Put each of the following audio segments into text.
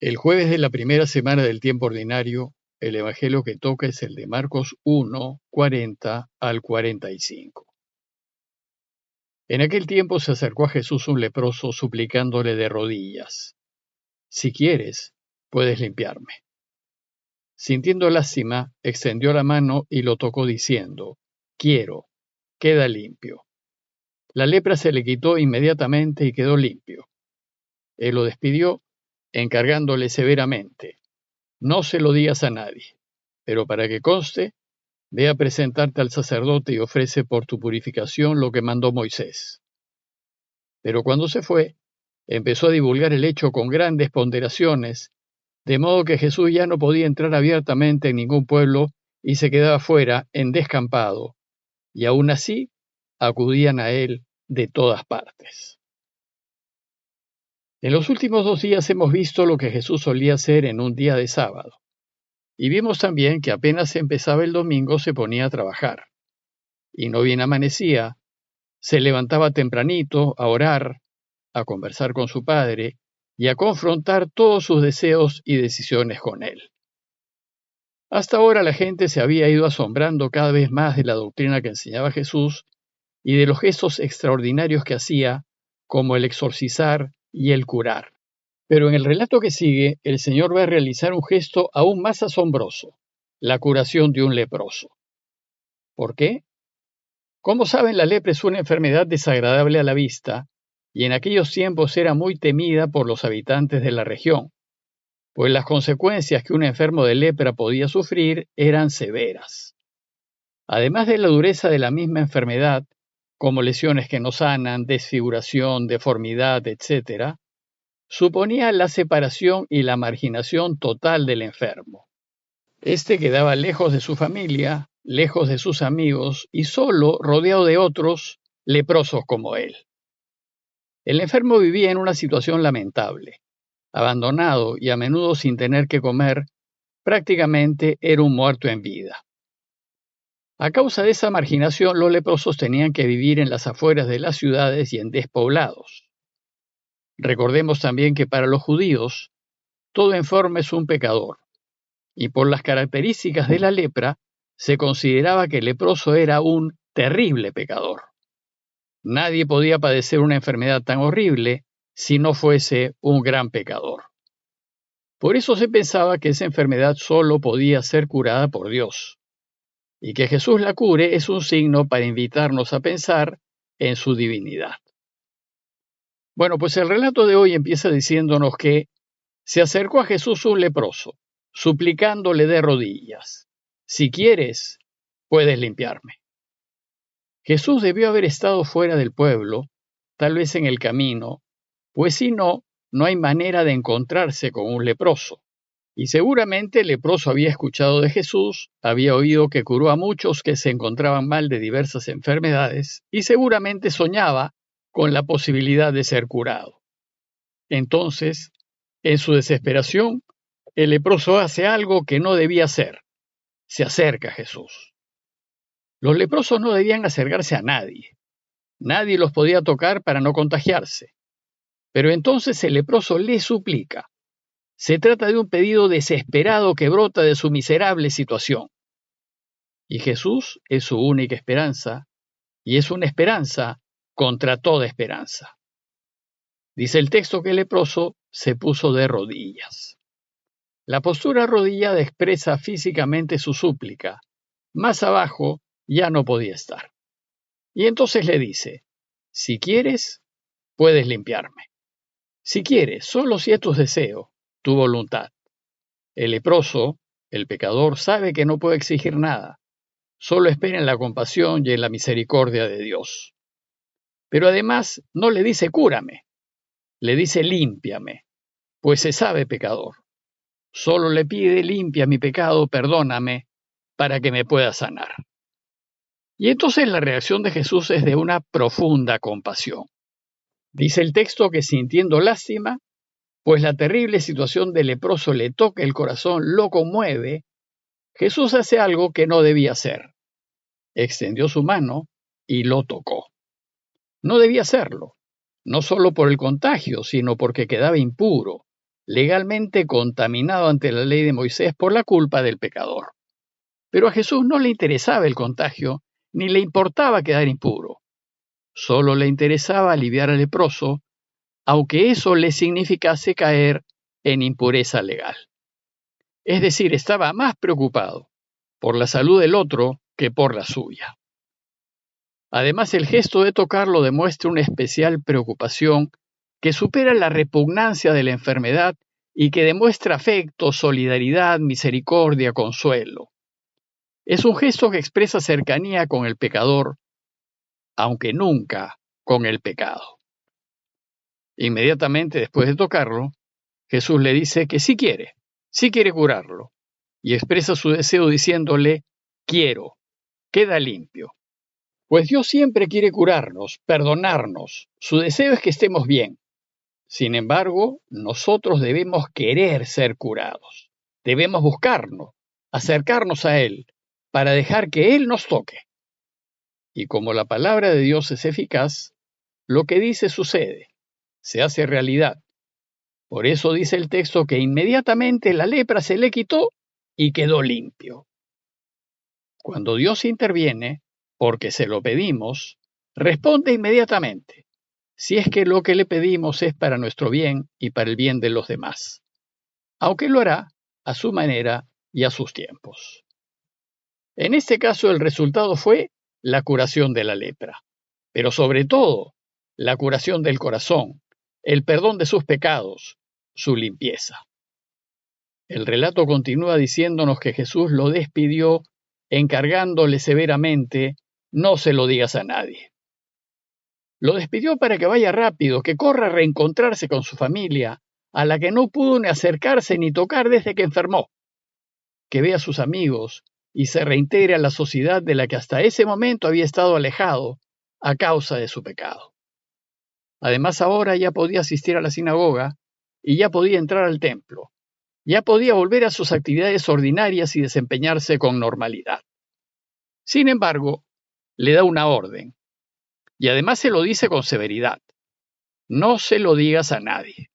El jueves de la primera semana del tiempo ordinario, el evangelio que toca es el de Marcos 1, 40 al 45. En aquel tiempo se acercó a Jesús un leproso suplicándole de rodillas: «Si quieres, puedes limpiarme». Sintiendo lástima, extendió la mano y lo tocó diciendo: «Quiero, queda limpio». La lepra se le quitó inmediatamente y quedó limpio. Él lo despidió, encargándole severamente: «No se lo digas a nadie, pero para que conste, ve a presentarte al sacerdote y ofrece por tu purificación lo que mandó Moisés». Pero cuando se fue, empezó a divulgar el hecho con grandes ponderaciones, de modo que Jesús ya no podía entrar abiertamente en ningún pueblo y se quedaba fuera, en descampado, y aún así acudían a él de todas partes. En los últimos 2 días hemos visto lo que Jesús solía hacer en un día de sábado. Y vimos también que apenas empezaba el domingo se ponía a trabajar. Y no bien amanecía, se levantaba tempranito a orar, a conversar con su Padre y a confrontar todos sus deseos y decisiones con él. Hasta ahora la gente se había ido asombrando cada vez más de la doctrina que enseñaba Jesús y de los gestos extraordinarios que hacía, como el exorcizar y el curar. Pero en el relato que sigue, el Señor va a realizar un gesto aún más asombroso: la curación de un leproso. ¿Por qué? Como saben, la lepra es una enfermedad desagradable a la vista y en aquellos tiempos era muy temida por los habitantes de la región, pues las consecuencias que un enfermo de lepra podía sufrir eran severas. Además de la dureza de la misma enfermedad, como lesiones que no sanan, desfiguración, deformidad, etc., suponía la separación y la marginación total del enfermo. Este quedaba lejos de su familia, lejos de sus amigos y solo rodeado de otros leprosos como él. El enfermo vivía en una situación lamentable. Abandonado y a menudo sin tener que comer, prácticamente era un muerto en vida. A causa de esa marginación, los leprosos tenían que vivir en las afueras de las ciudades y en despoblados. Recordemos también que para los judíos, todo enfermo es un pecador, y por las características de la lepra, se consideraba que el leproso era un terrible pecador. Nadie podía padecer una enfermedad tan horrible si no fuese un gran pecador. Por eso se pensaba que esa enfermedad solo podía ser curada por Dios, y que Jesús la cure es un signo para invitarnos a pensar en su divinidad. Bueno, pues el relato de hoy empieza diciéndonos que se acercó a Jesús un leproso, suplicándole de rodillas: «Si quieres, puedes limpiarme». Jesús debió haber estado fuera del pueblo, tal vez en el camino, pues si no, no hay manera de encontrarse con un leproso. Y seguramente el leproso había escuchado de Jesús, había oído que curó a muchos que se encontraban mal de diversas enfermedades, y seguramente soñaba con la posibilidad de ser curado. Entonces, en su desesperación, el leproso hace algo que no debía hacer: se acerca a Jesús. Los leprosos no debían acercarse a nadie. Nadie los podía tocar para no contagiarse. Pero entonces el leproso le suplica. Se trata de un pedido desesperado que brota de su miserable situación. Y Jesús es su única esperanza, y es una esperanza contra toda esperanza. Dice el texto que el leproso se puso de rodillas. La postura arrodillada expresa físicamente su súplica. Más abajo ya no podía estar. Y entonces le dice: «Si quieres, puedes limpiarme». Si quieres, solo si es tu deseo, tu voluntad. El leproso, el pecador, sabe que no puede exigir nada. Solo espera en la compasión y en la misericordia de Dios. Pero además no le dice cúrame, le dice límpiame, pues se sabe pecador. Solo le pide: limpia mi pecado, perdóname, para que me pueda sanar. Y entonces la reacción de Jesús es de una profunda compasión. Dice el texto que sintiendo lástima, pues la terrible situación del leproso le toca el corazón, lo conmueve, Jesús hace algo que no debía hacer. Extendió su mano y lo tocó. No debía hacerlo, no solo por el contagio, sino porque quedaba impuro, legalmente contaminado ante la ley de Moisés por la culpa del pecador. Pero a Jesús no le interesaba el contagio, ni le importaba quedar impuro. Solo le interesaba aliviar al leproso, aunque eso le significase caer en impureza legal. Es decir, estaba más preocupado por la salud del otro que por la suya. Además, el gesto de tocarlo demuestra una especial preocupación que supera la repugnancia de la enfermedad y que demuestra afecto, solidaridad, misericordia, consuelo. Es un gesto que expresa cercanía con el pecador, aunque nunca con el pecado. Inmediatamente después de tocarlo, Jesús le dice que sí quiere curarlo, y expresa su deseo diciéndole, quiero, queda limpio. Pues Dios siempre quiere curarnos, perdonarnos, su deseo es que estemos bien. Sin embargo, nosotros debemos querer ser curados, debemos buscarnos, acercarnos a Él, para dejar que Él nos toque. Y como la palabra de Dios es eficaz, lo que dice sucede, se hace realidad. Por eso dice el texto que inmediatamente la lepra se le quitó y quedó limpio. Cuando Dios interviene, porque se lo pedimos, responde inmediatamente, si es que lo que le pedimos es para nuestro bien y para el bien de los demás, aunque lo hará a su manera y a sus tiempos. En este caso el resultado fue la curación de la lepra, pero sobre todo la curación del corazón, el perdón de sus pecados, su limpieza. El relato continúa diciéndonos que Jesús lo despidió encargándole severamente, no se lo digas a nadie. Lo despidió para que vaya rápido, que corra a reencontrarse con su familia, a la que no pudo ni acercarse ni tocar desde que enfermó, que vea a sus amigos y se reintegre a la sociedad de la que hasta ese momento había estado alejado a causa de su pecado. Además, ahora ya podía asistir a la sinagoga y ya podía entrar al templo. Ya podía volver a sus actividades ordinarias y desempeñarse con normalidad. Sin embargo, le da una orden, y además se lo dice con severidad. No se lo digas a nadie.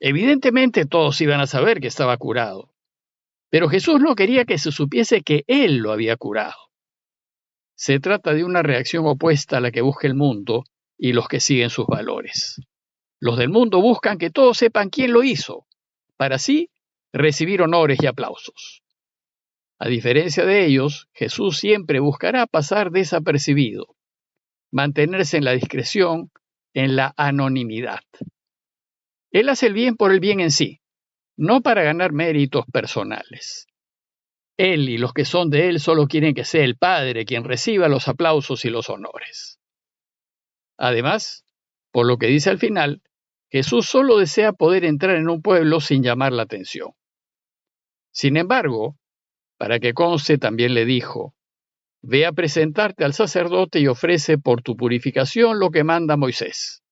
Evidentemente todos iban a saber que estaba curado, pero Jesús no quería que se supiese que Él lo había curado. Se trata de una reacción opuesta a la que busca el mundo y los que siguen sus valores. Los del mundo buscan que todos sepan quién lo hizo, para así recibir honores y aplausos. A diferencia de ellos, Jesús siempre buscará pasar desapercibido, mantenerse en la discreción, en la anonimidad. Él hace el bien por el bien en sí, no para ganar méritos personales. Él y los que son de él solo quieren que sea el Padre quien reciba los aplausos y los honores. Además, por lo que dice al final, Jesús solo desea poder entrar en un pueblo sin llamar la atención. Sin embargo, para que conste, también le dijo, ve a presentarte al sacerdote y ofrece por tu purificación lo que manda Moisés.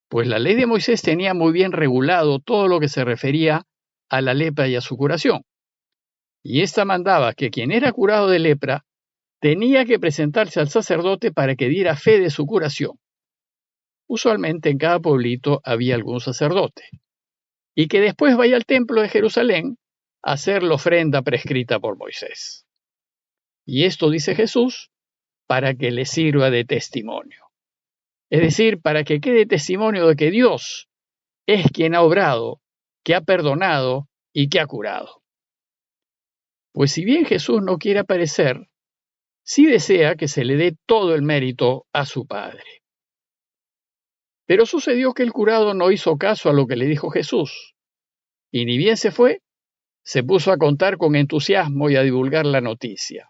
Pues la ley de Moisés tenía muy bien regulado todo lo que se refería a la lepra y a su curación. Y ésta mandaba que quien era curado de lepra tenía que presentarse al sacerdote para que diera fe de su curación. Usualmente en cada pueblito había algún sacerdote. Y que después vaya al templo de Jerusalén a hacer la ofrenda prescrita por Moisés. Y esto dice Jesús para que le sirva de testimonio. Es decir, para que quede testimonio de que Dios es quien ha obrado, que ha perdonado y que ha curado. Pues si bien Jesús no quiere aparecer, sí desea que se le dé todo el mérito a su Padre. Pero sucedió que el curado no hizo caso a lo que le dijo Jesús, y ni bien se fue, se puso a contar con entusiasmo y a divulgar la noticia.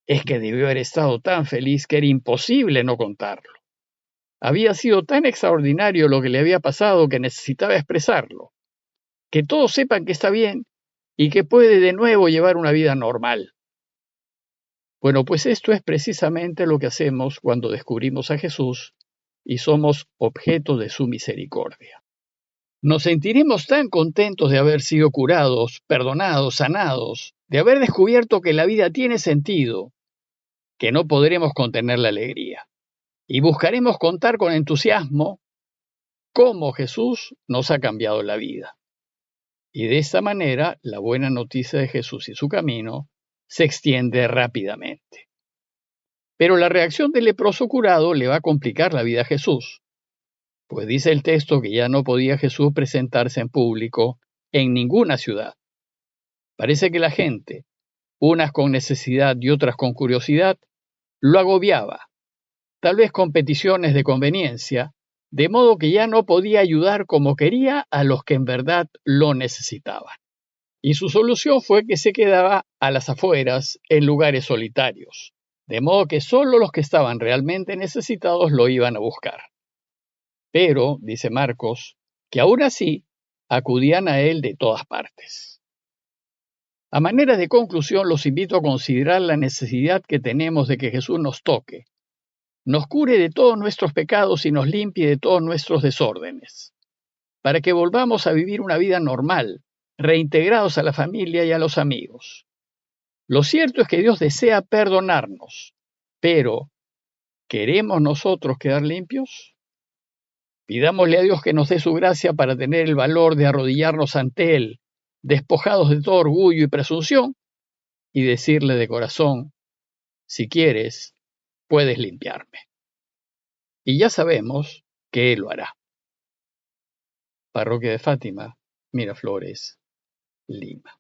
Es que debió haber estado tan feliz que era imposible no contarlo. Había sido tan extraordinario lo que le había pasado que necesitaba expresarlo. Que todos sepan que está bien y que puede de nuevo llevar una vida normal. Bueno, pues esto es precisamente lo que hacemos cuando descubrimos a Jesús y somos objeto de su misericordia. Nos sentiremos tan contentos de haber sido curados, perdonados, sanados, de haber descubierto que la vida tiene sentido, que no podremos contener la alegría. Y buscaremos contar con entusiasmo cómo Jesús nos ha cambiado la vida. Y de esta manera, la buena noticia de Jesús y su camino se extiende rápidamente. Pero la reacción del leproso curado le va a complicar la vida a Jesús, pues dice el texto que ya no podía Jesús presentarse en público en ninguna ciudad. Parece que la gente, unas con necesidad y otras con curiosidad, lo agobiaba, tal vez con peticiones de conveniencia, de modo que ya no podía ayudar como quería a los que en verdad lo necesitaban. Y su solución fue que se quedaba a las afueras, en lugares solitarios, de modo que solo los que estaban realmente necesitados lo iban a buscar. Pero, dice Marcos, que aún así acudían a él de todas partes. A manera de conclusión, los invito a considerar la necesidad que tenemos de que Jesús nos toque, nos cure de todos nuestros pecados y nos limpie de todos nuestros desórdenes, para que volvamos a vivir una vida normal, reintegrados a la familia y a los amigos. Lo cierto es que Dios desea perdonarnos, pero ¿queremos nosotros quedar limpios? Pidámosle a Dios que nos dé su gracia para tener el valor de arrodillarnos ante Él, despojados de todo orgullo y presunción, y decirle de corazón, si quieres, puedes limpiarme. Y ya sabemos que Él lo hará. Parroquia de Fátima, Miraflores, Lima.